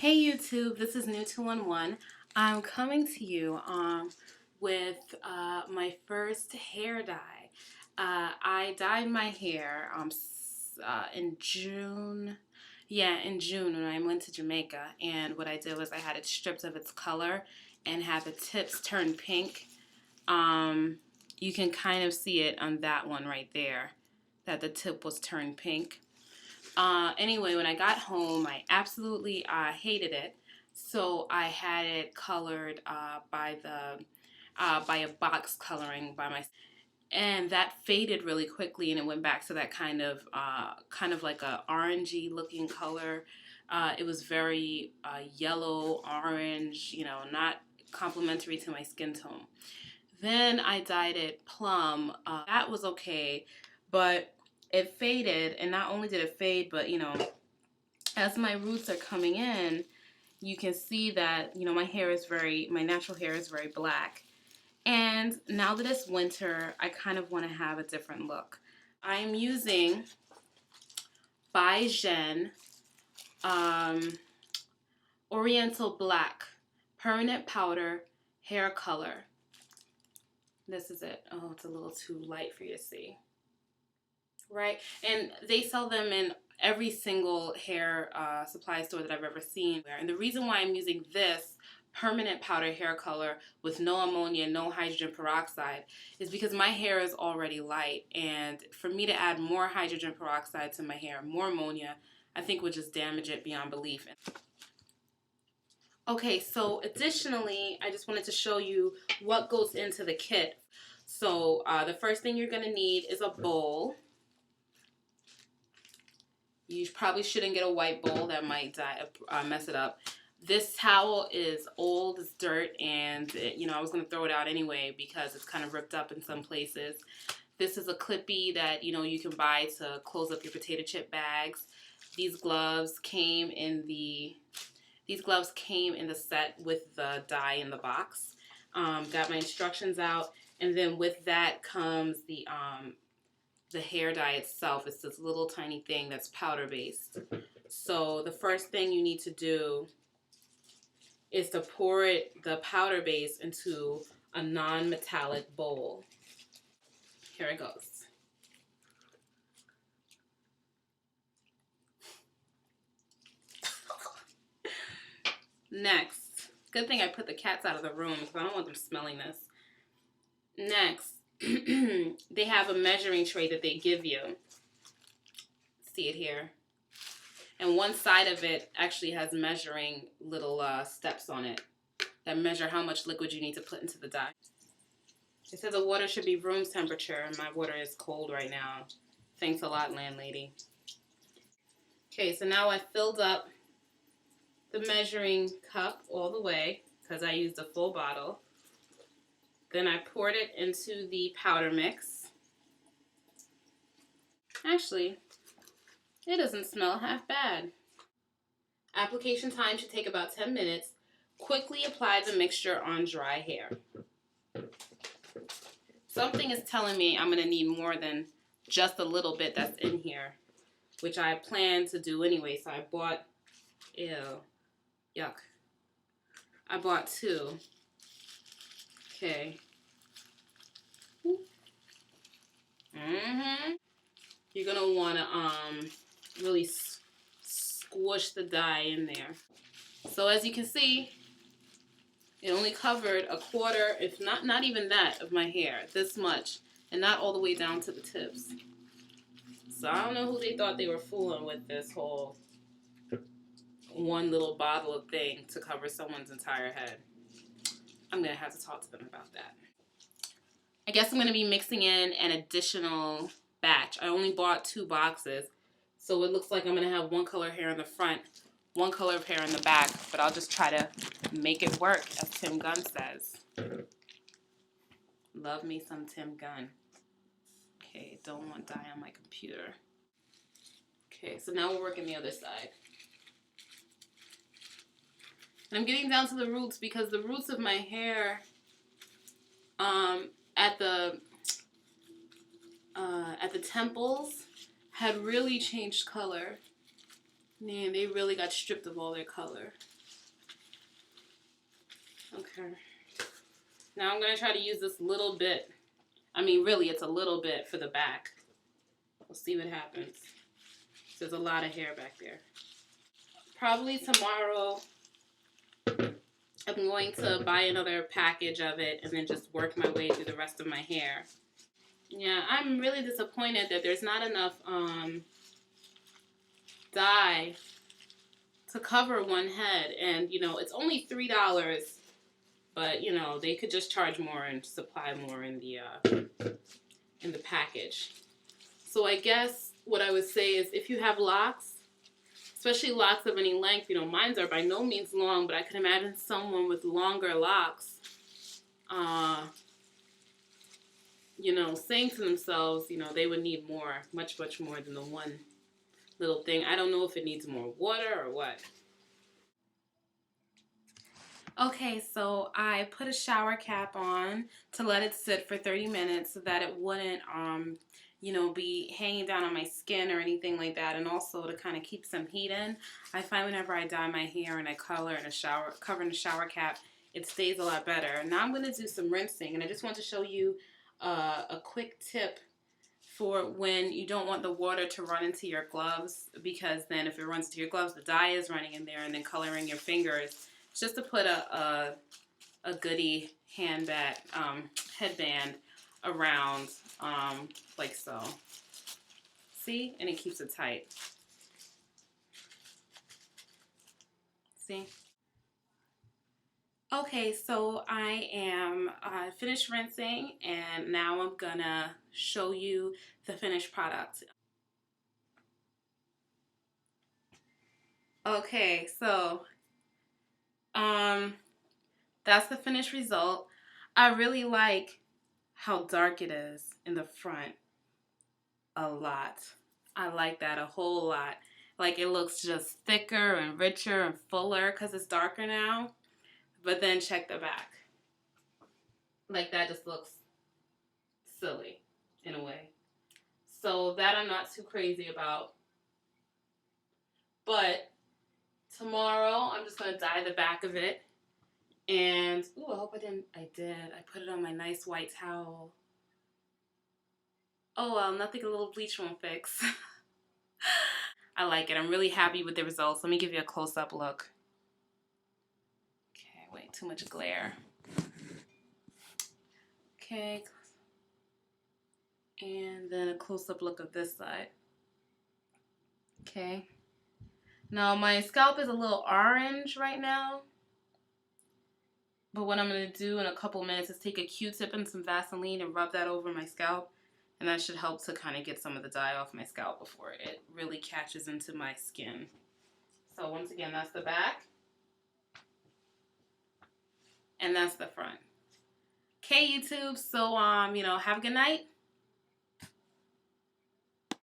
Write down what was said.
Hey YouTube, this is New211. I'm coming to you with my first hair dye. I dyed my hair in June. Yeah, in June when I went to Jamaica, and what I did was I had it stripped of its color and had the tips turn pink. You can kind of see it on that one right there, that the tip was turned pink. Anyway, when I got home, I absolutely hated it. So I had it colored by a box coloring by my, and that faded really quickly, and it went back to that kind of like a orangey looking color. It was very yellow orange, not complementary to my skin tone. Then I dyed it plum. That was okay, but it faded, and not only did it fade, but as my roots are coming in, you can see that my natural hair is very black. And now that it's winter, I kind of want to have a different look. I'm using By Jen Oriental Black Permanent Powder Hair Color. This is it. Oh, it's a little too light for you to see. Right? And they sell them in every single hair supply store that I've ever seen. And the reason why I'm using this permanent powder hair color with no ammonia, no hydrogen peroxide, is because my hair is already light. And for me to add more hydrogen peroxide to my hair, more ammonia, I think would just damage it beyond belief. Okay, so additionally, I just wanted to show you what goes into the kit. So the first thing you're going to need is a bowl. You probably shouldn't get a white bowl. That might mess it up. This towel is old, it's dirt, and I was going to throw it out anyway because it's kind of ripped up in some places. This is a clippy that you can buy to close up your potato chip bags. These gloves came in the set with the dye in the box. Got my instructions out, and then with that comes the hair dye itself. It's this little tiny thing that's powder based. So the first thing you need to do is to pour the powder base into a non-metallic bowl. Here it goes. Next, good thing I put the cats out of the room because I don't want them smelling this. Next, they have a measuring tray that they give you. See it here. And one side of it actually has measuring little steps on it that measure how much liquid you need to put into the dye. It says the water should be room temperature, and my water is cold right now. Thanks a lot, landlady. Okay, so now I filled up the measuring cup all the way because I used a full bottle. Then I poured it into the powder mix. Actually, it doesn't smell half bad. Application time should take about 10 minutes. Quickly apply the mixture on dry hair. Something is telling me I'm going to need more than just a little bit that's in here, which I plan to do anyway. So I bought, yuck. I bought 2. Okay. You're going to want to really squish the dye in there. So as you can see, it only covered a quarter, if not even that, of my hair. This much. And not all the way down to the tips. So I don't know who they thought they were fooling with this whole one little bottle of thing to cover someone's entire head. I'm going to have to talk to them about that. I guess I'm going to be mixing in an additional batch. I only bought 2 boxes. So it looks like I'm going to have one color hair in the front, one color of hair in the back. But I'll just try to make it work, as Tim Gunn says. Love me some Tim Gunn. Okay, don't want dye on my computer. Okay, so now we're working the other side. And I'm getting down to the roots because the roots of my hair at the temples had really changed color. Man, they really got stripped of all their color. Okay. Now I'm going to try to use this little bit. I mean, really, it's a little bit for the back. We'll see what happens. There's a lot of hair back there. Probably tomorrow, I'm going to buy another package of it and then just work my way through the rest of my hair. Yeah, I'm really disappointed that there's not enough dye to cover one head. And, you know, it's only $3, but, you know, they could just charge more and supply more in the package. So I guess what I would say is if you have locks, especially locks of any length, you know, mine are by no means long, but I can imagine someone with longer locks, you know, saying to themselves, you know, they would need more, much, much more than the one little thing. I don't know if it needs more water or what. Okay, so I put a shower cap on to let it sit for 30 minutes so that it wouldn't, you know, be hanging down on my skin or anything like that, and also to kind of keep some heat in. I find whenever I dye my hair and I cover in a shower cap, it stays a lot better. Now I'm going to do some rinsing, and I just want to show you a quick tip for when you don't want the water to run into your gloves, because then if it runs into your gloves, the dye is running in there and then coloring your fingers. Just to put a goodie headband around, like so. See? And it keeps it tight. See? Okay, so I am finished rinsing, and now I'm gonna show you the finished product. Okay, so that's the finished result. I really like how dark it is in the front. A lot. I like that a whole lot. Like, it looks just thicker and richer and fuller because it's darker now. But then check the back. Like, that just looks silly in a way. So that I'm not too crazy about. But tomorrow I'm just going to dye the back of it. And, ooh, I hope I didn't. I did. I put it on my nice white towel. Oh, well, nothing a little bleach won't fix. I like it. I'm really happy with the results. Let me give you a close-up look. Okay, wait, too much glare. Okay, and then a close-up look of this side. Okay. Now, my scalp is a little orange right now. But what I'm going to do in a couple minutes is take a Q-tip and some Vaseline and rub that over my scalp. And that should help to kind of get some of the dye off my scalp before it really catches into my skin. So once again, that's the back. And that's the front. Okay, YouTube. So, you know, have a good night.